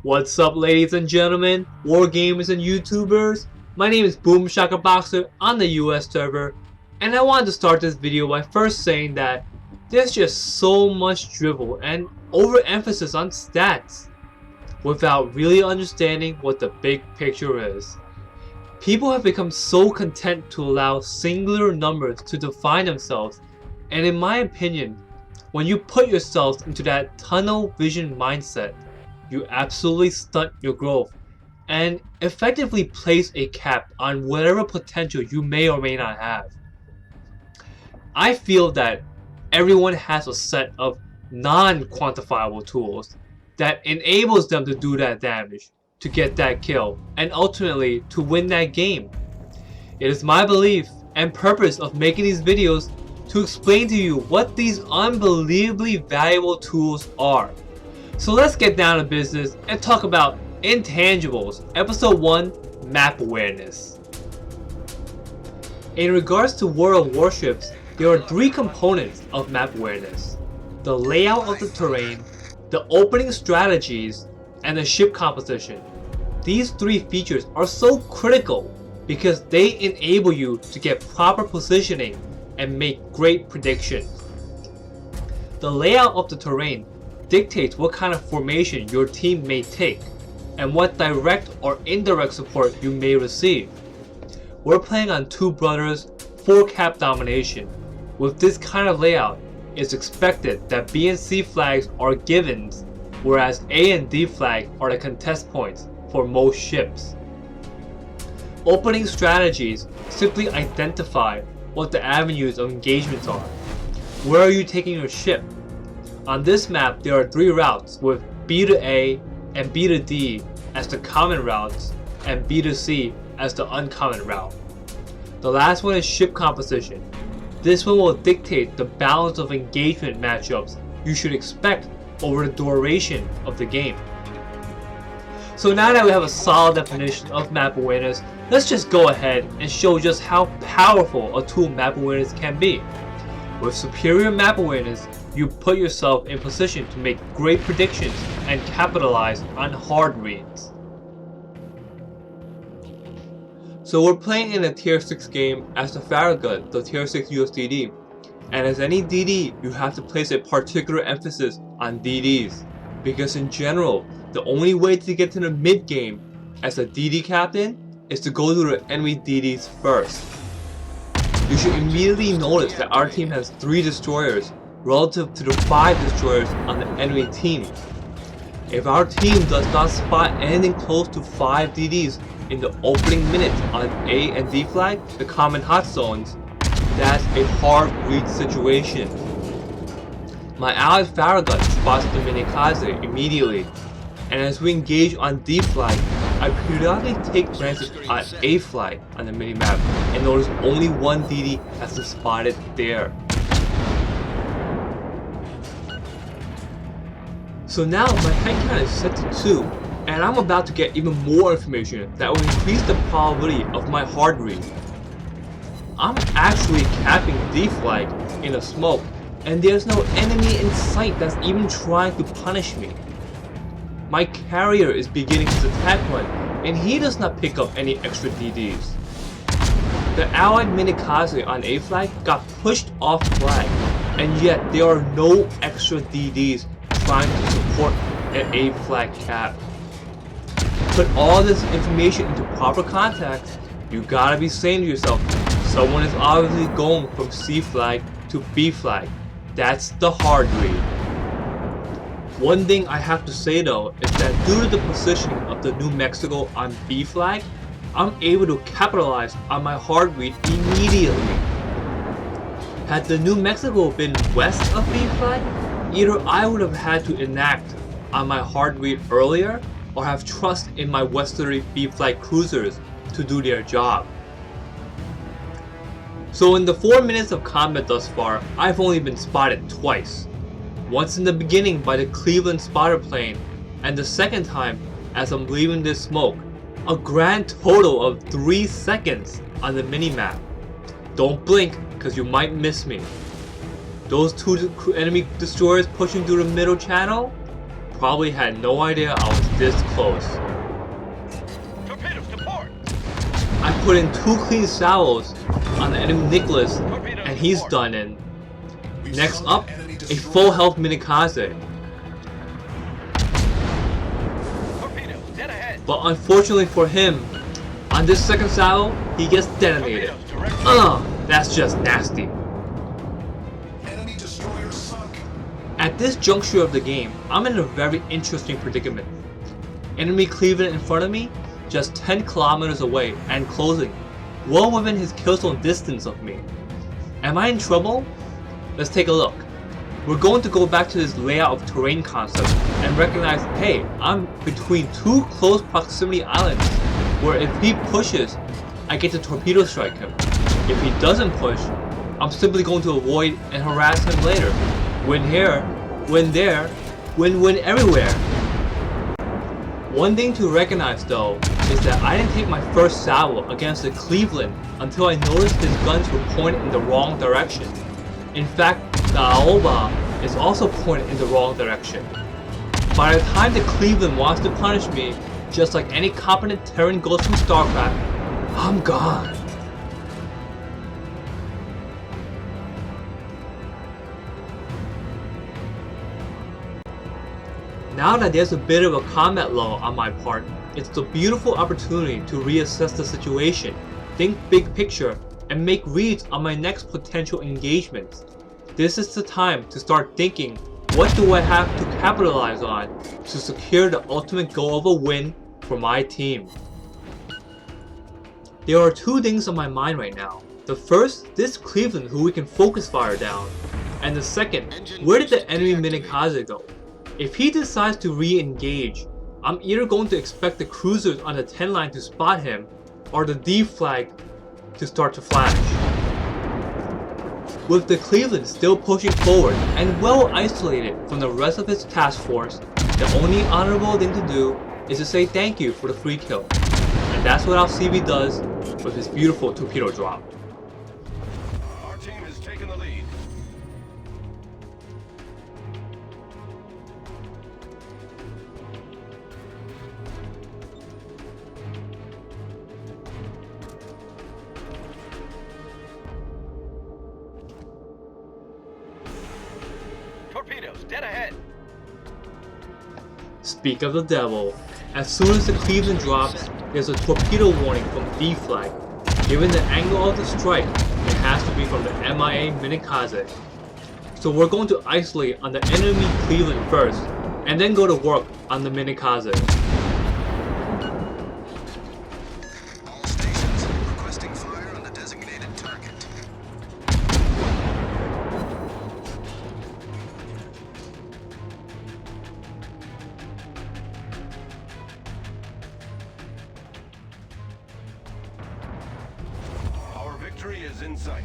What's up, ladies and gentlemen, war gamers and YouTubers? My name is Boom Shaka Boxer on the US server, and I wanted to start this video by first saying that there's just so much drivel and overemphasis on stats without really understanding what the big picture is. People have become so content to allow singular numbers to define themselves, and in my opinion, when you put yourselves into that tunnel vision mindset, you absolutely stunt your growth and effectively place a cap on whatever potential you may or may not have. I feel that everyone has a set of non-quantifiable tools that enables them to do that damage, to get that kill, and ultimately to win that game. It is my belief and purpose of making these videos to explain to you what these unbelievably valuable tools are. So let's get down to business and talk about Intangibles, Episode 1, Map Awareness. In regards to World of Warships, there are three components of Map Awareness: the layout of the terrain, the opening strategies, and the ship composition. These three features are so critical because they enable you to get proper positioning and make great predictions. The layout of the terrain dictates what kind of formation your team may take and what direct or indirect support you may receive. We're playing on Two Brothers 4-cap domination. With this kind of layout, it's expected that B and C flags are givens, whereas A and D flag are the contest points for most ships. Opening strategies simply identify what the avenues of engagements are. Where are you taking your ship? On this map, there are three routes, with B to A and B to D as the common routes and B to C as the uncommon route. The last one is ship composition. This one will dictate the balance of engagement matchups you should expect over the duration of the game. So now that we have a solid definition of map awareness, let's just go ahead and show just how powerful a tool map awareness can be. With superior map awareness, you put yourself in position to make great predictions and capitalize on hard reads. So we're playing in a tier 6 game as the Farragut, the tier 6 USDD, and as any DD, you have to place a particular emphasis on DDs, because in general, the only way to get to the mid game as a DD captain is to go through the enemy DDs first. You should immediately notice that our team has 3 destroyers relative to the 5 destroyers on the enemy team. If our team does not spot anything close to 5 DDs in the opening minutes on A and D flag, the common hot zones, that's a hard read situation. My ally Farragut spots the Minikaze immediately, and as we engage on D flag, I periodically take glances at A flag on the minimap and notice only one DD has been spotted there. So now my head count is set to 2, and I'm about to get even more information that will increase the probability of my hard read. I'm actually capping D flag in a smoke, and there's no enemy in sight that's even trying to punish me. My carrier is beginning his attack run, and he does not pick up any extra DDs. The allied Minikaze on A flag got pushed off flag, and yet there are no extra DDs trying to support an A flag cap. Put all this information into proper context, you gotta be saying to yourself, someone is obviously going from C flag to B flag. That's the hard read. One thing I have to say though is that due to the positioning of the New Mexico on B flag, I'm able to capitalize on my hard read immediately. Had the New Mexico been west of B flag, either I would have had to enact on my hard read earlier or have trust in my westerly B flag cruisers to do their job. So in the 4 minutes of combat thus far, I've only been spotted twice. Once in the beginning by the Cleveland spotter plane, and the second time as I'm leaving this smoke. A grand total of 3 seconds on the minimap. Don't blink, cause you might miss me. Those 2 enemy destroyers pushing through the middle channel, probably had no idea I was this close. Torpedoes to port. I put in 2 clean salvos on the enemy Nicholas, and he's done in. Next up, a full health Minikaze. Torpedoes dead ahead. But unfortunately for him, on this second salvo, he gets detonated. That's just nasty. Enemy destroyer sunk. At this juncture of the game, I'm in a very interesting predicament. Enemy Cleveland in front of me, just 10 kilometers away and closing, well within his killzone distance of me. Am I in trouble? Let's take a look. We're going to go back to this layout of terrain concept and recognize, hey, I'm between 2 close proximity islands, where if he pushes, I get to torpedo strike him. If he doesn't push, I'm simply going to avoid and harass him later. Win here, win there, win-win everywhere. One thing to recognize though, is that I didn't take my first salvo against the Cleveland until I noticed his guns were pointed in the wrong direction. In fact, the Aoba is also pointed in the wrong direction. By the time the Cleveland wants to punish me, just like any competent Terran goes from StarCraft, I'm gone. Now that there's a bit of a combat lull on my part, it's the beautiful opportunity to reassess the situation, think big picture, and make reads on my next potential engagements. This is the time to start thinking, what do I have to capitalize on to secure the ultimate goal of a win for my team? There are 2 things on my mind right now. The first, this Cleveland who we can focus fire down. And the second, where did the enemy Minikaze go? If he decides to re-engage, I'm either going to expect the cruisers on the 10 line to spot him, or the D flag to start to flash. With the Cleveland still pushing forward and well isolated from the rest of his task force, the only honorable thing to do is to say thank you for the free kill. And that's what our CV does with his beautiful torpedo drop. Our team has taken the lead. Torpedoes dead ahead. Speak of the devil, as soon as the Cleveland drops, there's a torpedo warning from D flag. Given the angle of the strike, it has to be from the MIA Minikaze. So we're going to isolate on the enemy Cleveland first, and then go to work on the Minikaze. All stations requesting fire on the designated target. Our victory is in sight.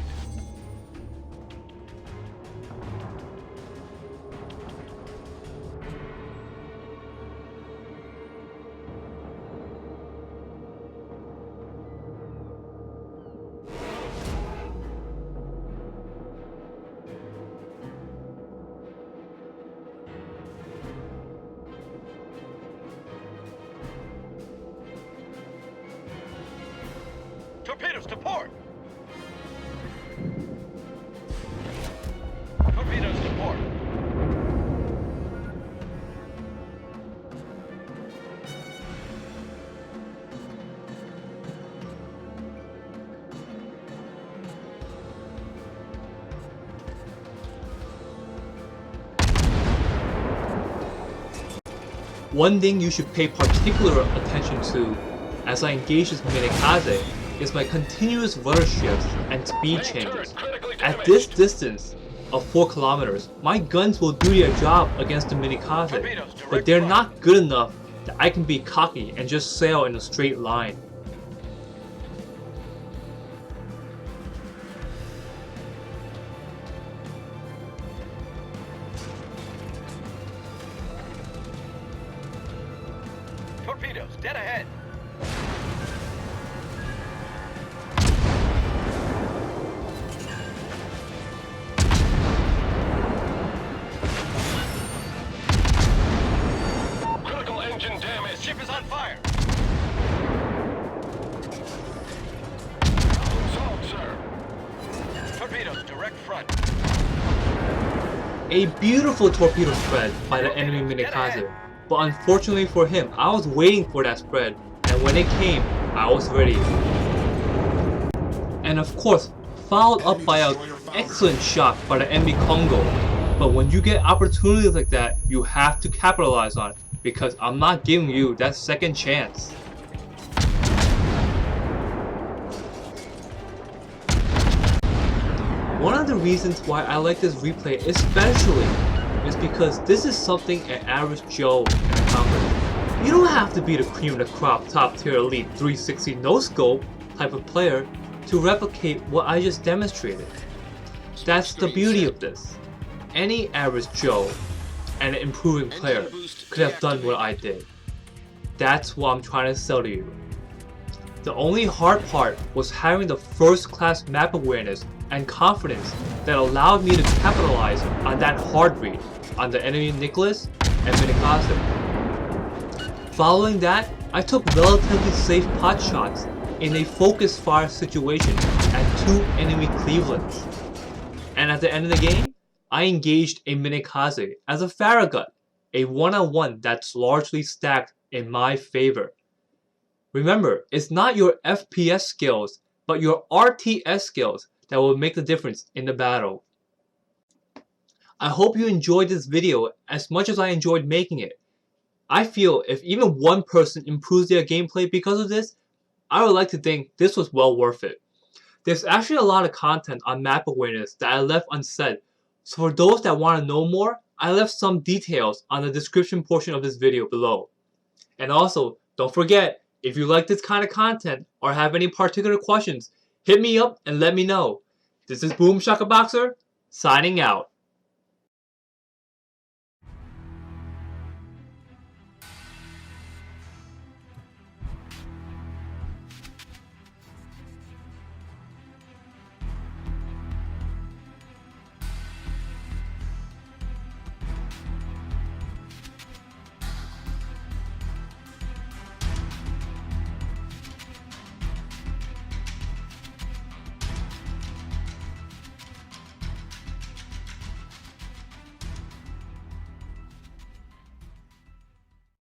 Torpedoes to port! Torpedoes to port! One thing you should pay particular attention to as I engage this Minikaze is my continuous rudder shifts and speed changes. At this distance of 4 kilometers, my guns will do their job against the Minikaze, but they're not good enough that I can be cocky and just sail in a straight line. Torpedoes dead ahead! Ship is on fire. Assault, sir. Torpedoes, direct front. A beautiful torpedo spread by the enemy minikaze, but unfortunately for him, I was waiting for that spread, and when it came, I was ready. And of course, followed up by an excellent shot by the enemy Congo. But when you get opportunities like that, you have to capitalize on it, because I'm not giving you that second chance. One of the reasons why I like this replay especially is because this is something an average Joe can accomplish. You don't have to be the cream of the crop top tier elite 360 no scope type of player to replicate what I just demonstrated. That's the beauty of this. Any average Joe and an improving player could have done what I did. That's what I'm trying to sell to you. The only hard part was having the first class map awareness and confidence that allowed me to capitalize on that hard read on the enemy Nicholas and Minikaze. Following that, I took relatively safe pot shots in a focus fire situation at 2 enemy Clevelands. And at the end of the game, I engaged a Minikaze as a Farragut, a one-on-one that's largely stacked in my favor. Remember, it's not your FPS skills, but your RTS skills that will make the difference in the battle. I hope you enjoyed this video as much as I enjoyed making it. I feel if even one person improves their gameplay because of this, I would like to think this was well worth it. There's actually a lot of content on map awareness that I left unsaid, so for those that want to know more, I left some details on the description portion of this video below. And also, don't forget, if you like this kind of content or have any particular questions, hit me up and let me know. This is Boom Shaka Boxer, signing out.